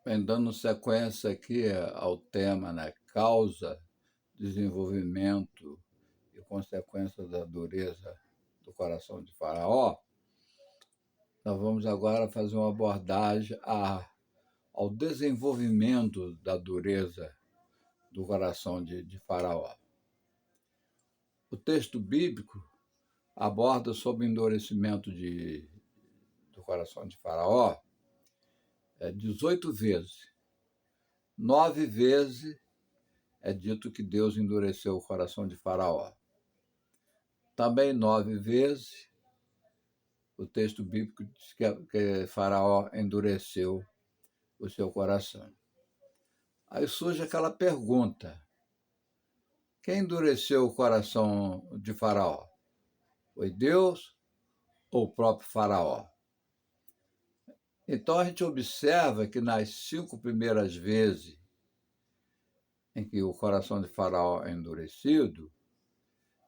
Bem, dando sequência aqui ao tema, né, causa, desenvolvimento e consequência da dureza do coração de Faraó, nós vamos agora fazer uma abordagem ao desenvolvimento da dureza do coração de Faraó. O texto bíblico aborda sobre o endurecimento do coração de Faraó 18 vezes. 9 vezes é dito que Deus endureceu o coração de Faraó. Também 9 vezes o texto bíblico diz que Faraó endureceu o seu coração. Aí surge aquela pergunta: quem endureceu o coração de Faraó? Foi Deus ou o próprio Faraó? Então a gente observa que nas 5 primeiras vezes em que o coração de Faraó é endurecido,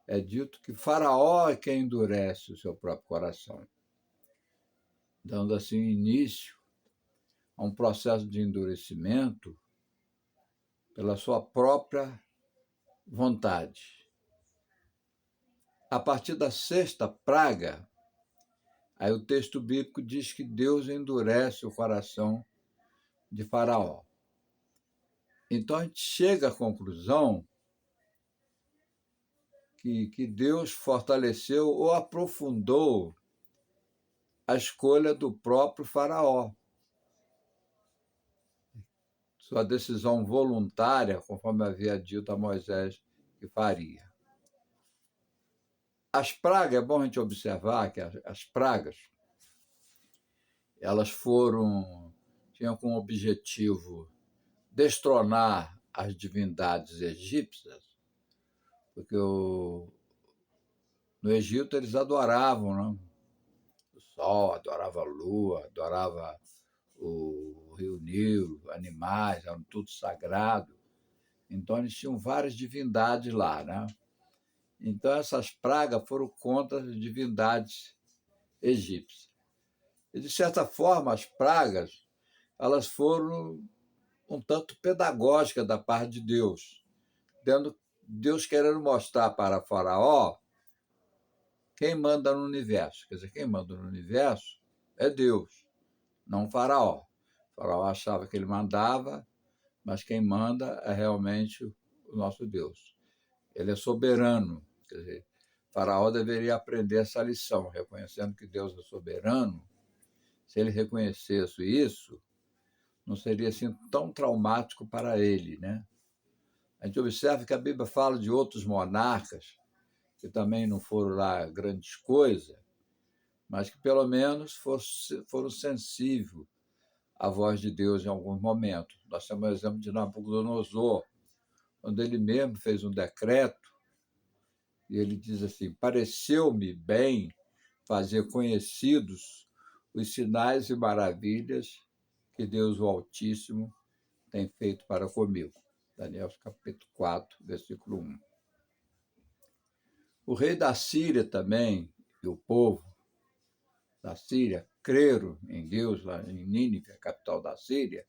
é dito que Faraó é quem endurece o seu próprio coração, dando assim início a um processo de endurecimento pela sua própria vontade. A partir da sexta praga, aí o texto bíblico diz que Deus endurece o coração de Faraó. Então a gente chega à conclusão que Deus fortaleceu ou aprofundou a escolha do próprio Faraó. Sua decisão voluntária, conforme havia dito a Moisés que faria. As pragas, é bom a gente observar que as pragas, elas tinham como objetivo destronar as divindades egípcias, porque no Egito eles adoravam, né? O sol, adoravam a lua, adoravam o rio Nilo, animais, eram tudo sagrado. Então eles tinham várias divindades lá, né? Então essas pragas foram contra as divindades egípcias. E, de certa forma, as pragas elas foram um tanto pedagógicas da parte de Deus, Deus querendo mostrar para Faraó quem manda no universo. Quer dizer, quem manda no universo é Deus, não Faraó. Faraó achava que ele mandava, mas quem manda é realmente o nosso Deus. Ele é soberano. Quer dizer, Faraó deveria aprender essa lição, reconhecendo que Deus é soberano. Se ele reconhecesse isso, não seria assim tão traumático para ele, né? A gente observa que a Bíblia fala de outros monarcas que também não foram lá grandes coisas, mas que pelo menos foram sensíveis à voz de Deus em alguns momentos. Nós temos o exemplo de Nabucodonosor, quando ele mesmo fez um decreto, e ele diz assim: pareceu-me bem fazer conhecidos os sinais e maravilhas que Deus o Altíssimo tem feito para comigo. Daniel capítulo 4, versículo 1. O rei da Síria também, e o povo da Síria, creram em Deus, lá em Nínive, a capital da Síria,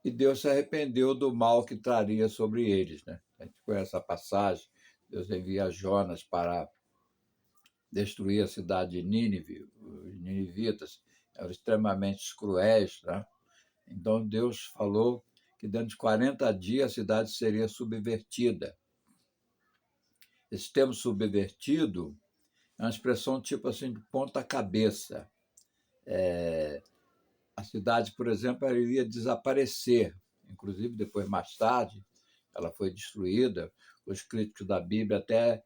e Deus se arrependeu do mal que traria sobre eles, né? A gente conhece a passagem, Deus envia Jonas para destruir a cidade de Nínive. Os ninivitas eram extremamente cruéis, né? Então Deus falou que dentro de 40 dias a cidade seria subvertida. Esse termo subvertido é uma expressão tipo assim de ponta cabeça. A cidade, por exemplo, ela iria desaparecer. Inclusive, depois, mais tarde, ela foi destruída. Os críticos da Bíblia até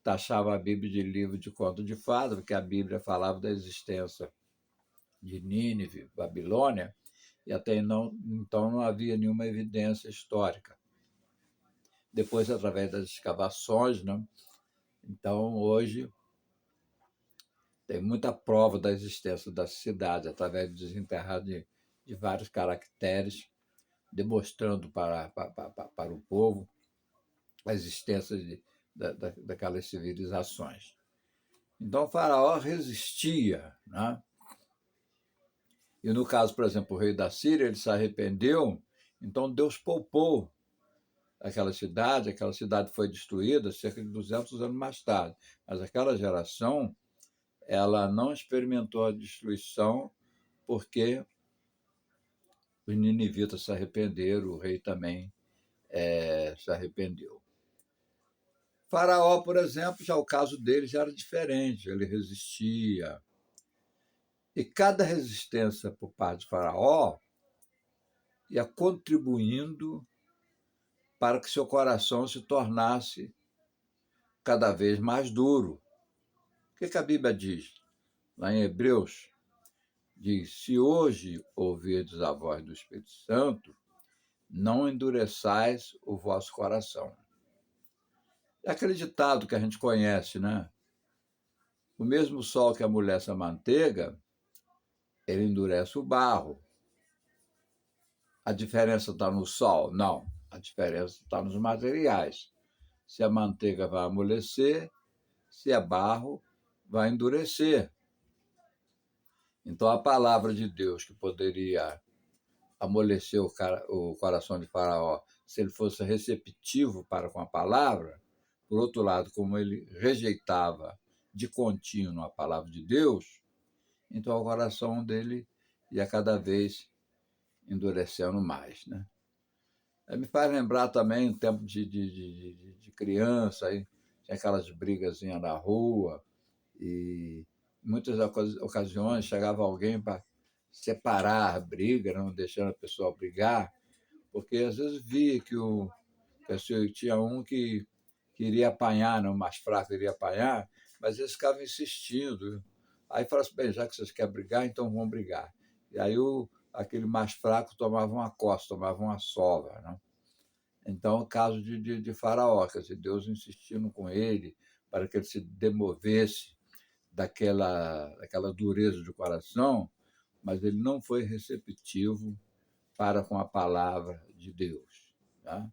taxavam a Bíblia de livro de conto de fada, porque a Bíblia falava da existência de Nínive, Babilônia, e até então não havia nenhuma evidência histórica. Depois, através das escavações, né? Então, hoje, tem muita prova da existência da cidade, através do desenterrado de vários caracteres, demonstrando para o povo a existência daquelas civilizações. Então, o faraó resistia, né? E no caso, por exemplo, o rei da Síria, ele se arrependeu, então Deus poupou aquela cidade foi destruída cerca de 200 anos mais tarde. Mas aquela geração, ela não experimentou a destruição porque os ninivitas se arrependeram, o rei também se arrependeu. Faraó, por exemplo, já o caso dele já era diferente, ele resistia. E cada resistência por parte de Faraó ia contribuindo para que seu coração se tornasse cada vez mais duro. O que a Bíblia diz? Lá em Hebreus, diz: se hoje ouvirdes a voz do Espírito Santo, não endureçais o vosso coração. É aquele ditado que a gente conhece, né? O mesmo sol que amolece a manteiga, ele endurece o barro. A diferença está no sol? Não. A diferença está nos materiais. Se a manteiga vai amolecer, se é barro, vai endurecer. Então, a palavra de Deus, que poderia amolecer o coração de Faraó se ele fosse receptivo para com a palavra, por outro lado, como ele rejeitava de contínuo a palavra de Deus, então o coração dele ia cada vez endurecendo mais, né? Me faz lembrar também o tempo de criança, aí tinha aquelas brigazinhas na rua, e em muitas ocasiões chegava alguém para separar a briga, não deixando a pessoa brigar, porque às vezes via que tinha um que queria apanhar, não, o mais fraco iria apanhar, mas eles ficavam insistindo. Aí falava assim, bem, já que vocês querem brigar, então vão brigar. E aí aquele mais fraco tomava uma costa, tomava uma sova, né? Então, o caso de Faraó, quer dizer, Deus insistindo com ele para que ele se demovesse daquela dureza de coração, mas ele não foi receptivo para com a palavra de Deus. Tá?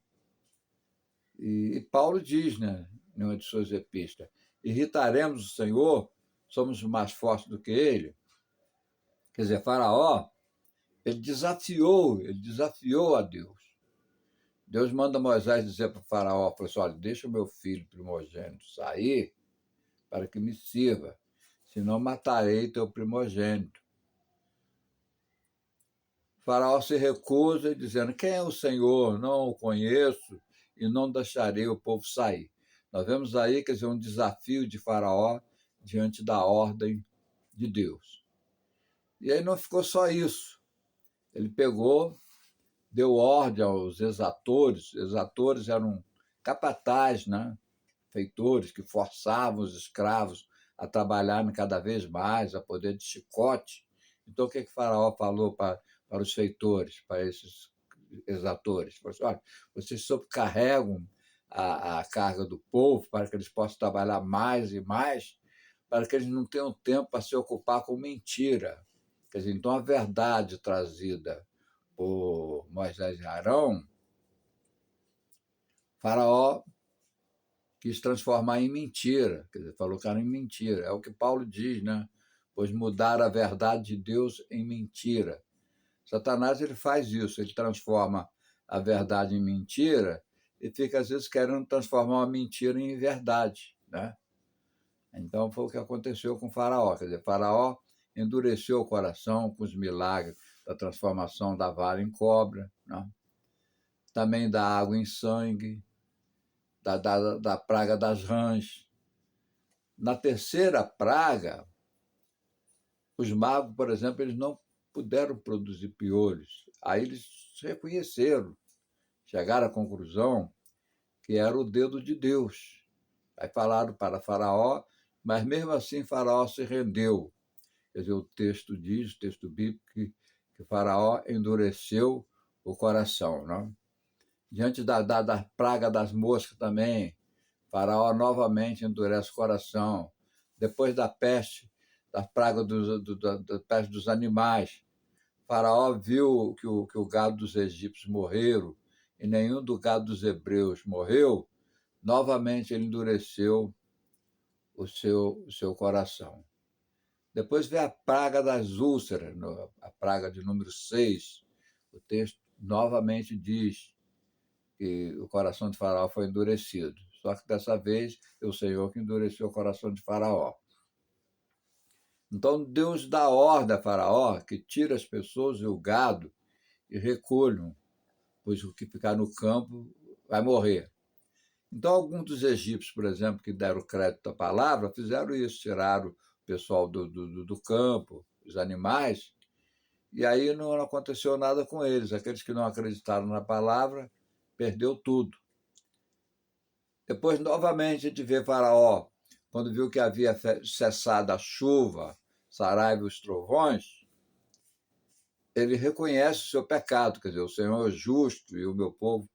E Paulo diz, né, em uma de suas epístolas, irritaremos o Senhor, somos mais fortes do que ele. Quer dizer, Faraó, ele desafiou a Deus. Deus manda Moisés dizer para o Faraó, falou assim, olha, deixa o meu filho primogênito sair para que me sirva, senão matarei teu primogênito. O Faraó se recusa, dizendo, quem é o Senhor? Não o conheço e não deixarei o povo sair. Nós vemos aí, quer dizer, um desafio de Faraó diante da ordem de Deus. E aí não ficou só isso. Ele pegou, deu ordem aos exatores. Exatores eram capatazes, né? Feitores que forçavam os escravos a trabalharem cada vez mais, a poder de chicote. Então, o que Faraó falou para os feitores, para esses exatores? Falou assim, olha, vocês sobrecarregam a carga do povo para que eles possam trabalhar mais e mais, para que eles não tenham tempo para se ocupar com mentira. Quer dizer, então, a verdade trazida por Moisés e Arão, Faraó quis transformar em mentira, quer dizer, falou que era em mentira. É o que Paulo diz, né? Pois mudar a verdade de Deus em mentira. Satanás ele faz isso, ele transforma a verdade em mentira e fica, às vezes, querendo transformar uma mentira em verdade, né? Então, foi o que aconteceu com Faraó. Quer dizer, Faraó endureceu o coração com os milagres da transformação da vara em cobra, né? Também da água em sangue, da praga das rãs. Na terceira praga, os magos, por exemplo, eles não puderam produzir piolhos. Aí eles reconheceram, chegaram à conclusão que era o dedo de Deus. Aí falaram para Faraó, mas mesmo assim Faraó se rendeu. Quer dizer, o texto diz, o texto bíblico, que Faraó endureceu o coração. Não? Diante da praga das moscas também, Faraó novamente endurece o coração. Depois da peste, da praga da peste dos animais, Faraó viu que o gado dos egípcios morreram e nenhum do gado dos hebreus morreu. Novamente ele endureceu o seu coração. Depois vem a praga das úlceras, a praga de número 6. O texto novamente diz que o coração de Faraó foi endurecido. Só que dessa vez é o Senhor que endureceu o coração de Faraó. Então Deus dá ordem a Faraó que tire as pessoas e o gado e recolham, pois o que ficar no campo vai morrer. Então, alguns dos egípcios, por exemplo, que deram crédito à palavra, fizeram isso, tiraram o pessoal do campo, os animais, e aí não aconteceu nada com eles. Aqueles que não acreditaram na palavra, perdeu tudo. Depois, novamente, a gente vê Faraó, quando viu que havia cessado a chuva, saraiva e os trovões, ele reconhece o seu pecado, quer dizer, o Senhor é justo e o meu povo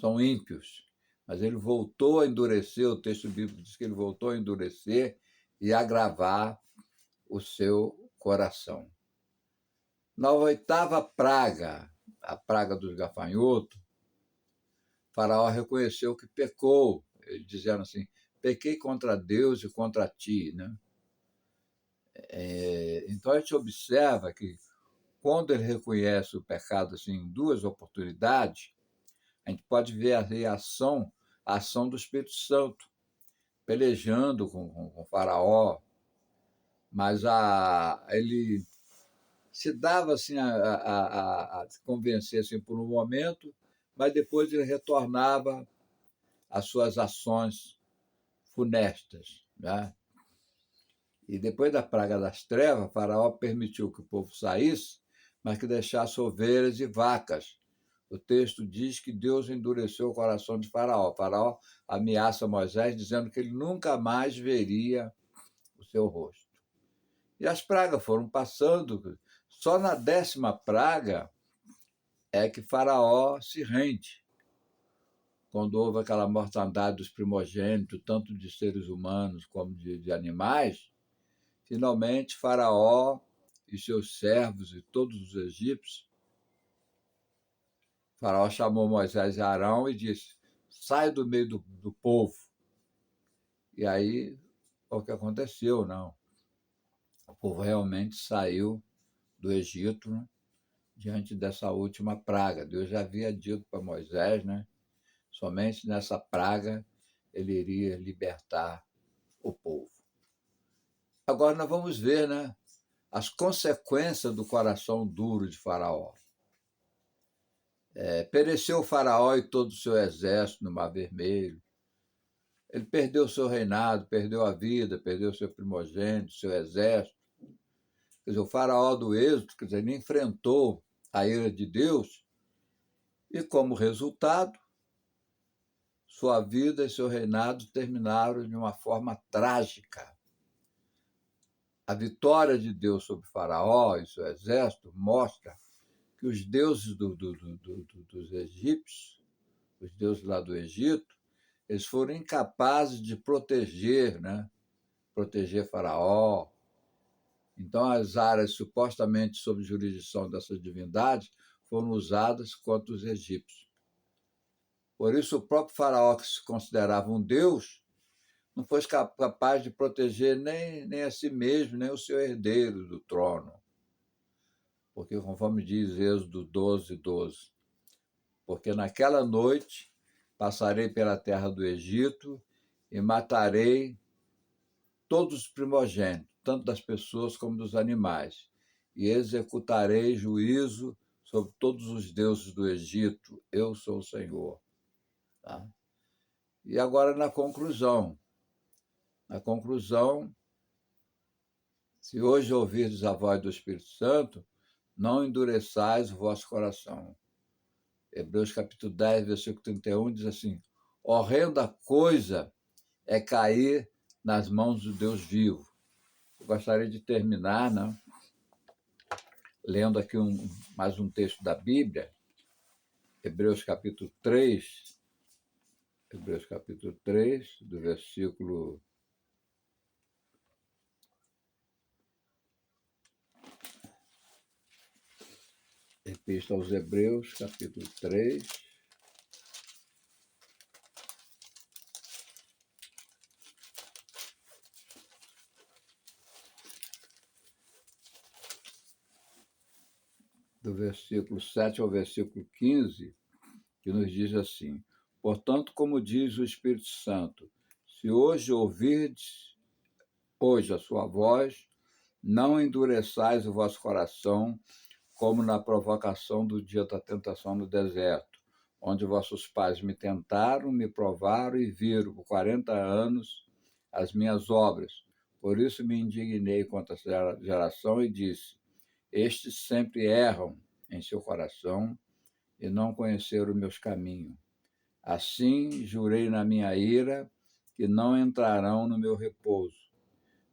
são ímpios. Mas ele voltou a endurecer, o texto bíblico diz que ele voltou a endurecer e agravar o seu coração. Na oitava praga, a praga dos gafanhotos, Faraó reconheceu que pecou, ele dizendo assim, pequei contra Deus e contra ti. Né? Então a gente observa que quando ele reconhece o pecado assim, em duas oportunidades, a gente pode ver a ação do Espírito Santo, pelejando com Faraó, mas ele se dava assim a convencer assim, por um momento, mas depois ele retornava às suas ações funestas. Né? E depois da praga das trevas, Faraó permitiu que o povo saísse, mas que deixasse ovelhas e vacas. O texto diz que Deus endureceu o coração de Faraó. Faraó ameaça Moisés, dizendo que ele nunca mais veria o seu rosto. E as pragas foram passando. Só na 10ª praga é que Faraó se rende. Quando houve aquela mortandade dos primogênitos, tanto de seres humanos como de animais, finalmente Faraó e seus servos e todos os egípcios, Faraó chamou Moisés e Arão e disse, sai do meio do povo. E aí, o que aconteceu, não? O povo realmente saiu do Egito, né, diante dessa última praga. Deus já havia dito para Moisés, né? Somente nessa praga ele iria libertar o povo. Agora nós vamos ver, né, as consequências do coração duro de Faraó. Pereceu Faraó e todo o seu exército no Mar Vermelho. Ele perdeu o seu reinado, perdeu a vida, perdeu o seu primogênito, seu exército. Quer dizer, o Faraó do Êxodo, quer dizer, ele enfrentou a ira de Deus e, como resultado, sua vida e seu reinado terminaram de uma forma trágica. A vitória de Deus sobre Faraó e seu exército mostra que os deuses dos egípcios, os deuses lá do Egito, eles foram incapazes de proteger, né? Proteger Faraó. Então, as áreas supostamente sob jurisdição dessas divindades foram usadas contra os egípcios. Por isso, o próprio Faraó, que se considerava um deus, não foi capaz de proteger nem a si mesmo, nem o seu herdeiro do trono. Porque, conforme diz Êxodo 12:12, porque naquela noite passarei pela terra do Egito e matarei todos os primogênitos, tanto das pessoas como dos animais, e executarei juízo sobre todos os deuses do Egito. Eu sou o Senhor. Tá? E agora, na conclusão, se hoje ouvirdes a voz do Espírito Santo, não endureçais o vosso coração. Hebreus capítulo 10, versículo 31 diz assim, horrenda coisa é cair nas mãos do Deus vivo. Eu gostaria de terminar, né, lendo aqui mais um texto da Bíblia, Hebreus capítulo 3, do versículo Epístola aos Hebreus, capítulo 3. do versículo 7 ao versículo 15, que nos diz assim: portanto, como diz o Espírito Santo, se hoje ouvirdes hoje a sua voz, não endureçais o vosso coração, como na provocação do dia da tentação no deserto, onde vossos pais me tentaram, me provaram e viram por 40 anos as minhas obras. Por isso me indignei contra essa geração e disse: estes sempre erram em seu coração e não conheceram meus caminhos. Assim jurei na minha ira que não entrarão no meu repouso.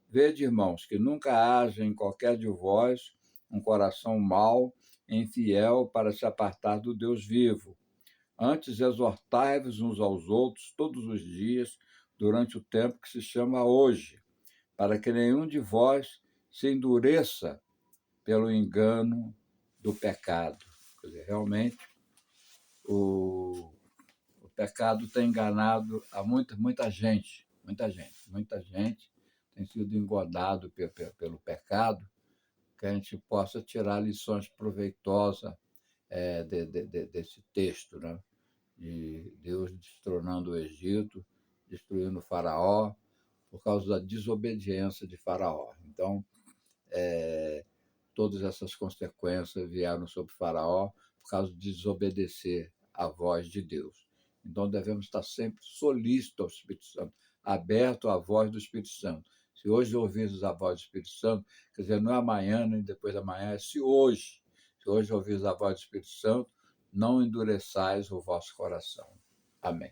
Vede, irmãos, que nunca haja em qualquer de vós um coração mau e infiel para se apartar do Deus vivo. Antes exortai-vos uns aos outros todos os dias, durante o tempo que se chama hoje, para que nenhum de vós se endureça pelo engano do pecado. Quer dizer, realmente, o pecado tem enganado a muita gente, muita gente tem sido engodado pelo pecado, que a gente possa tirar lições proveitosas desse texto, né? De Deus destronando o Egito, destruindo o Faraó, por causa da desobediência de Faraó. Então, todas essas consequências vieram sobre Faraó por causa de desobedecer à voz de Deus. Então, devemos estar sempre solícitos ao Espírito Santo, aberto à voz do Espírito Santo. Se hoje ouvires a voz do Espírito Santo, quer dizer, não é amanhã nem depois da manhã, é se hoje. Se hoje ouvires a voz do Espírito Santo, não endureçais o vosso coração. Amém.